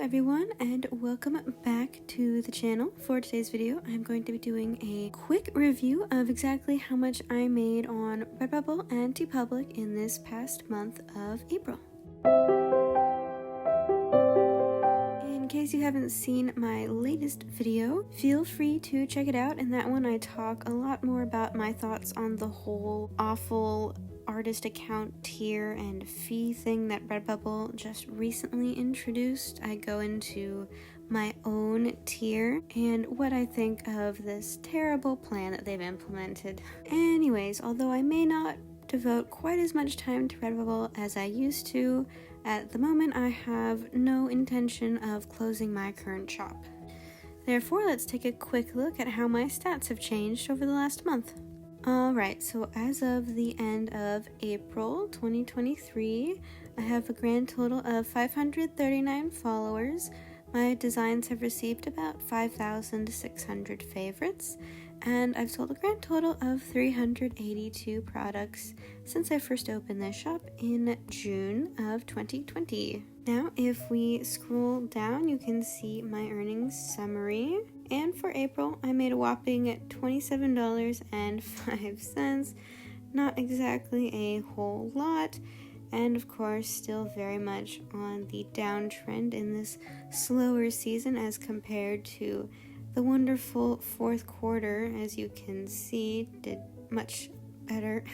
everyone, and welcome back to the channel. For today's video, I'm going to be doing a quick review of exactly how much I made on Redbubble and TeePublic in this past month of April. In case you haven't seen my latest video, feel free to check it out. In that one, I talk a lot more about my thoughts on the whole awful artist account tier and fee thing that Redbubble just recently introduced. I go into my own tier and what I think of this terrible plan that they've implemented. Anyways, although I may not devote quite as much time to Redbubble as I used to, at the moment I have no intention of closing my current shop. Therefore, let's take a quick look at how my stats have changed over the last month. Alright, so as of the end of April 2023, I have a grand total of 539 followers. My designs have received about 5,600 favorites, and I've sold a grand total of 382 products since I first opened this shop in June of 2020. Now, if we scroll down, you can see my earnings summary. And for April, I made a whopping $27.05. Not exactly a whole lot, and of course, still very much on the downtrend in this slower season as compared to the wonderful fourth quarter. As you can see, did much better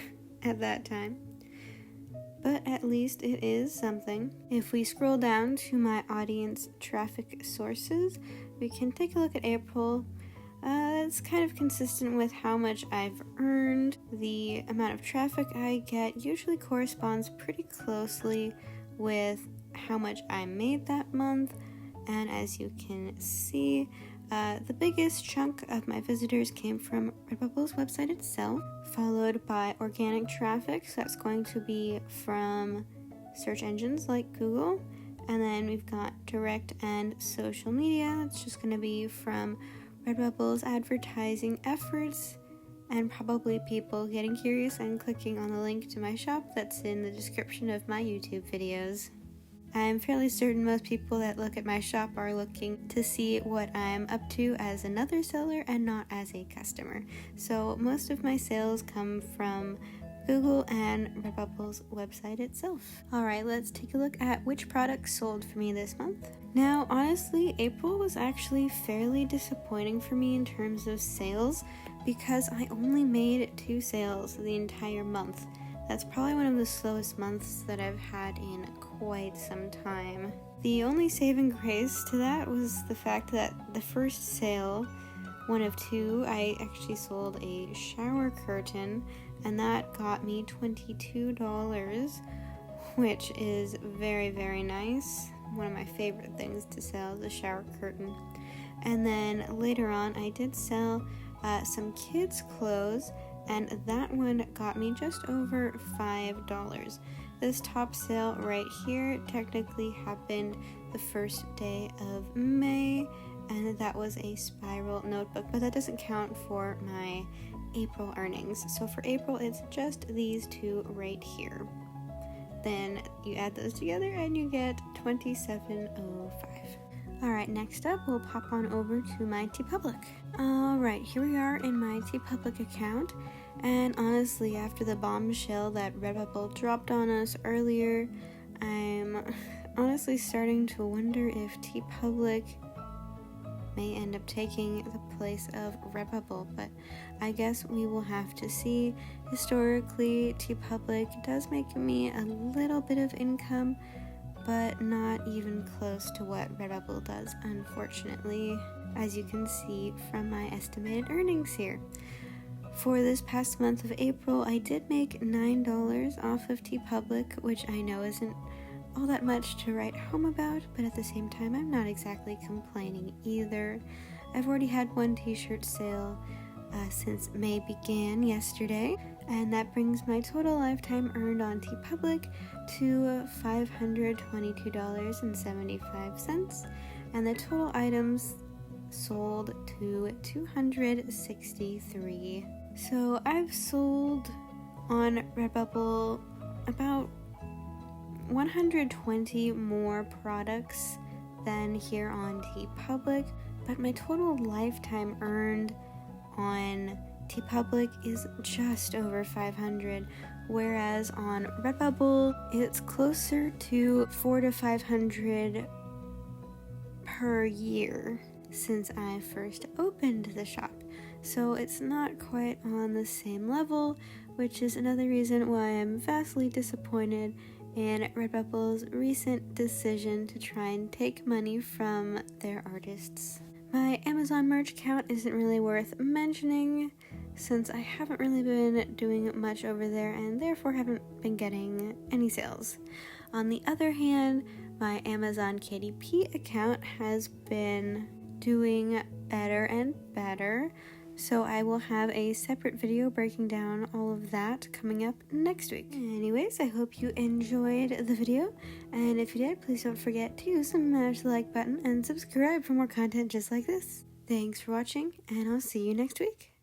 at that time. But at least it is something. If we scroll down to my audience traffic sources, we can take a look at April. It's kind of consistent with how much I've earned. The amount of traffic I get usually corresponds pretty closely with how much I made that month. And as you can see, the biggest chunk of my visitors came from Redbubble's website itself, followed by organic traffic, so that's going to be from search engines like Google, and then we've got direct and social media. That's just going to be from Redbubble's advertising efforts, and probably people getting curious and clicking on the link to my shop that's in the description of my YouTube videos. I'm fairly certain most people that look at my shop are looking to see what I'm up to as another seller and not as a customer. So most of my sales come from Google and Redbubble's website itself. Alright, let's take a look at which products sold for me this month. Now, honestly, April was actually fairly disappointing for me in terms of sales because I only made 2 sales the entire month. That's probably one of the slowest months that I've had in quite some time. The only saving grace to that was the fact that the first sale, one of 2, I actually sold a shower curtain, and that got me $22, which is very, very nice. One of my favorite things to sell is a shower curtain. And then later on, I did sell some kids' clothes, and that one got me just over $5. This top sale right here technically happened the first day of May, and that was a spiral notebook, but that doesn't count for my April earnings. So for April, it's just these 2 right here. Then you add those together and you get $27.05. Alright, next up, we'll pop on over to my TeePublic. Alright, here we are in my TeePublic account, and honestly, after the bombshell that Redbubble dropped on us earlier, I'm honestly starting to wonder if TeePublic may end up taking the place of Redbubble, but I guess we will have to see. Historically, TeePublic does make me a little bit of income, but not even close to what Redbubble does, unfortunately, as you can see from my estimated earnings here. For this past month of April, I did make $9 off of TeePublic, which I know isn't all that much to write home about, but at the same time, I'm not exactly complaining either. I've already had 1 t-shirt sale since May began yesterday, and that brings my total lifetime earned on TeePublic to $522.75, and the total items sold to 263. So I've sold on Redbubble about 120 more products than here on TeePublic, but my total lifetime earned on TeePublic is just over 500, whereas on Redbubble it's closer to 400 to 500 per year since I first opened the shop. So it's not quite on the same level, which is another reason why I'm vastly disappointed in Redbubble's recent decision to try and take money from their artists. My Amazon merch count isn't really worth mentioning since I haven't really been doing much over there and therefore haven't been getting any sales. On the other hand, my Amazon KDP account has been doing better and better, so I will have a separate video breaking down all of that coming up next week. Anyways, I hope you enjoyed the video, and if you did, please don't forget to smash the like button and subscribe for more content just like this. Thanks for watching, and I'll see you next week.